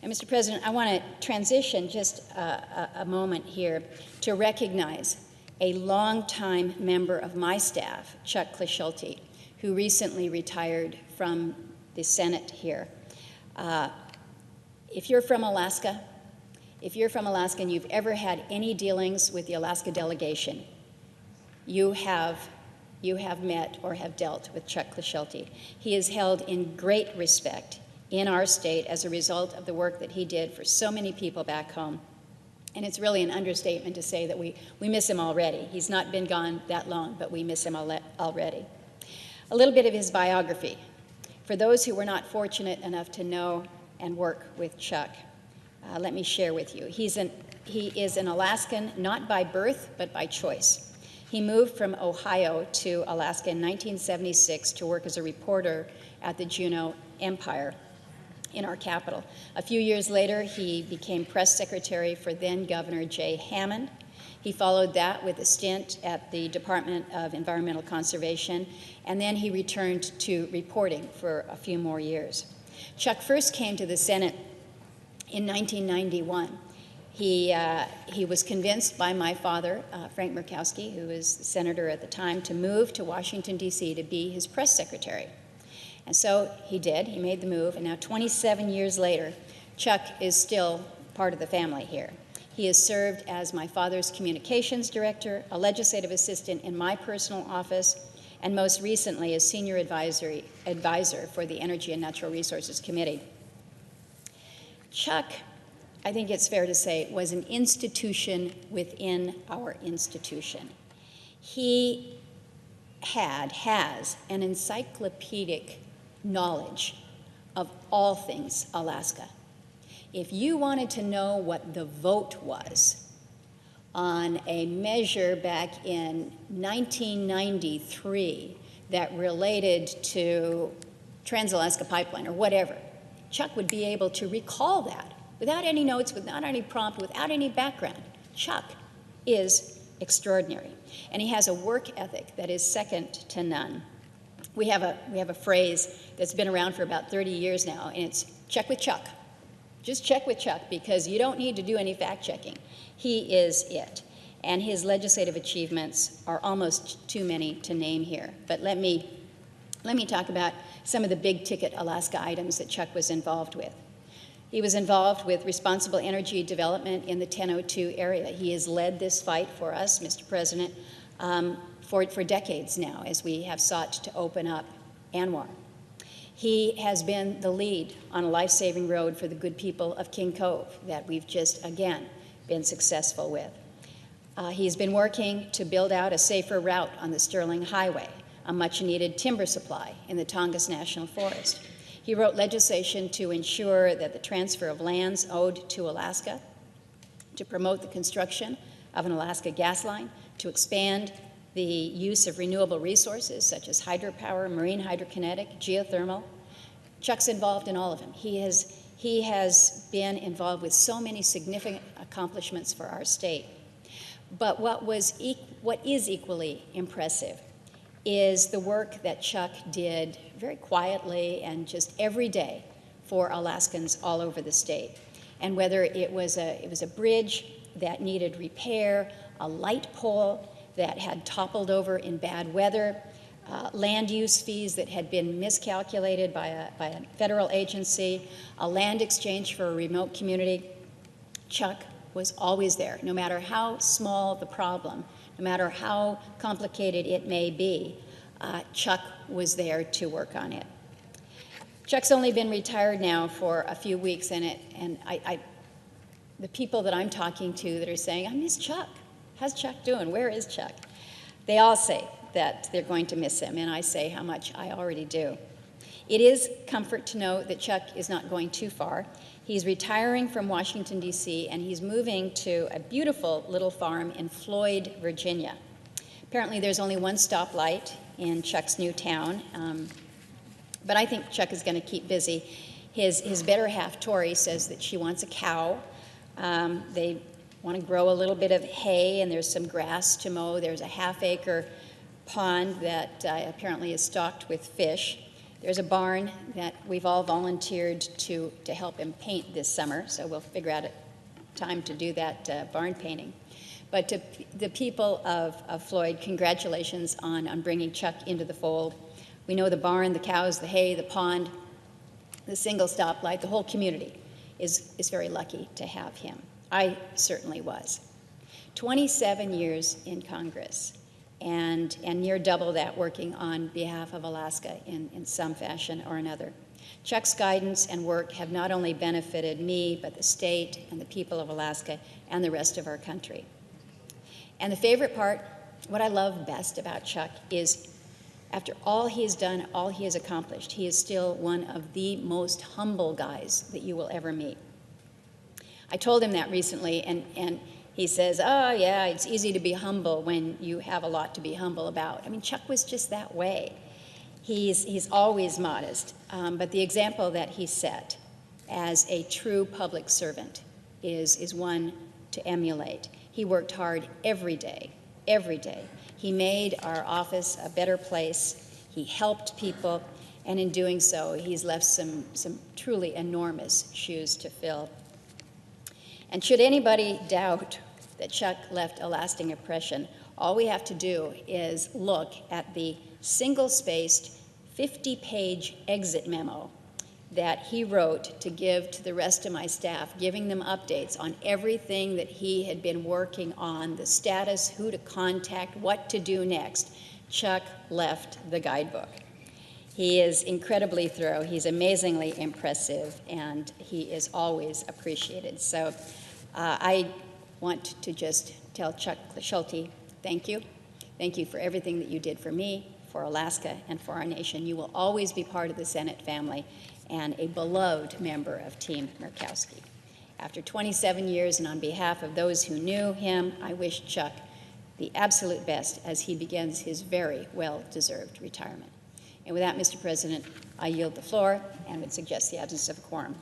And Mr. President, I want to transition just a moment here to recognize a longtime member of my staff, Chuck Kleeschulte, who recently retired from the Senate here. If you're from Alaska and you've ever had any dealings with the Alaska delegation, you have met or have dealt with Chuck Kleeschulte. He is held in great respect in our state as a result of the work that he did for so many people back home. And it's really an understatement to say that we miss him already. He's not been gone that long, but we miss him already. A little bit of his biography. For those who were not fortunate enough to know and work with Chuck, let me share with you. He is an Alaskan, not by birth, but by choice. He moved from Ohio to Alaska in 1976 to work as a reporter at the Juneau Empire in our capital. A few years later, he became press secretary for then Governor Jay Hammond. He followed that with a stint at the Department of Environmental Conservation, and then he returned to reporting for a few more years. Chuck first came to the Senate in 1991. He was convinced by my father, Frank Murkowski, who was the senator at the time, to move to Washington, D.C. to be his press secretary. And so he did. He made the move, and now 27 years later, Chuck is still part of the family here. He has served as my father's communications director, a legislative assistant in my personal office, and most recently as senior advisor for the Energy and Natural Resources Committee. Chuck, I think it's fair to say, was an institution within our institution. He has an encyclopedic knowledge of all things Alaska. If you wanted to know what the vote was on a measure back in 1993 that related to Trans-Alaska Pipeline or whatever, Chuck would be able to recall that without any notes, without any prompt, without any background. Chuck is extraordinary, and he has a work ethic that is second to none. We have a phrase that's been around for about 30 years now, and it's check with Chuck. Just check with Chuck, because you don't need to do any fact-checking. He is it. And his legislative achievements are almost too many to name here. But let me talk about some of the big-ticket Alaska items that Chuck was involved with. He was involved with responsible energy development in the 1002 area. He has led this fight for us, Mr. President, for decades now, as we have sought to open up ANWR. He has been the lead on a life-saving road for the good people of King Cove that we've just, again, been successful with. He's been working to build out a safer route on the Sterling Highway, a much-needed timber supply in the Tongass National Forest. He wrote legislation to ensure that the transfer of lands owed to Alaska, to promote the construction of an Alaska gas line, to expand the use of renewable resources such as hydropower, marine hydrokinetic, geothermal. Chuck's involved in all of them. He has been involved with so many significant accomplishments for our state. But what is equally impressive is the work that Chuck did very quietly and just every day for Alaskans all over the state. And whether it was a bridge that needed repair, a light pole that had toppled over in bad weather, land use fees that had been miscalculated by a federal agency, a land exchange for a remote community, Chuck was always there, no matter how small the problem, no matter how complicated it may be. Chuck was there to work on it. Chuck's only been retired now for a few weeks, and the people that I'm talking to that are saying, I miss Chuck. How's Chuck doing? Where is Chuck? They all say that they're going to miss him, and I say how much I already do. It is comfort to know that Chuck is not going too far. He's retiring from Washington, D.C., and he's moving to a beautiful little farm in Floyd, Virginia. Apparently there's only one stoplight in Chuck's new town, but I think Chuck is going to keep busy. His better half, Tori, says that she wants a cow. They want to grow a little bit of hay, and there's some grass to mow. There's a half-acre pond that apparently is stocked with fish. There's a barn that we've all volunteered to help him paint this summer, so we'll figure out a time to do that barn painting. But to the people of Floyd, congratulations on bringing Chuck into the fold. We know the barn, the cows, the hay, the pond, the single stoplight, the whole community is very lucky to have him. I certainly was. 27 years in Congress, and near double that working on behalf of Alaska in some fashion or another. Chuck's guidance and work have not only benefited me, but the state and the people of Alaska and the rest of our country. And the favorite part, what I love best about Chuck is after all he has done, all he has accomplished, he is still one of the most humble guys that you will ever meet. I told him that recently, and he says, oh yeah, it's easy to be humble when you have a lot to be humble about. I mean, Chuck was just that way. He's always modest, but the example that he set as a true public servant is one to emulate. He worked hard every day, every day. He made our office a better place. He helped people, and in doing so, he's left some truly enormous shoes to fill. And should anybody doubt that Chuck left a lasting impression, all we have to do is look at the single-spaced 50-page exit memo that he wrote to give to the rest of my staff, giving them updates on everything that he had been working on, the status, who to contact, what to do next. Chuck left the guidebook. He is incredibly thorough, he's amazingly impressive, and he is always appreciated. So I want to just tell Chuck Kleeschulte, thank you. Thank you for everything that you did for me, for Alaska, and for our nation. You will always be part of the Senate family and a beloved member of Team Murkowski. After 27 years, and on behalf of those who knew him, I wish Chuck the absolute best as he begins his very well-deserved retirement. And with that, Mr. President, I yield the floor and would suggest the absence of a quorum.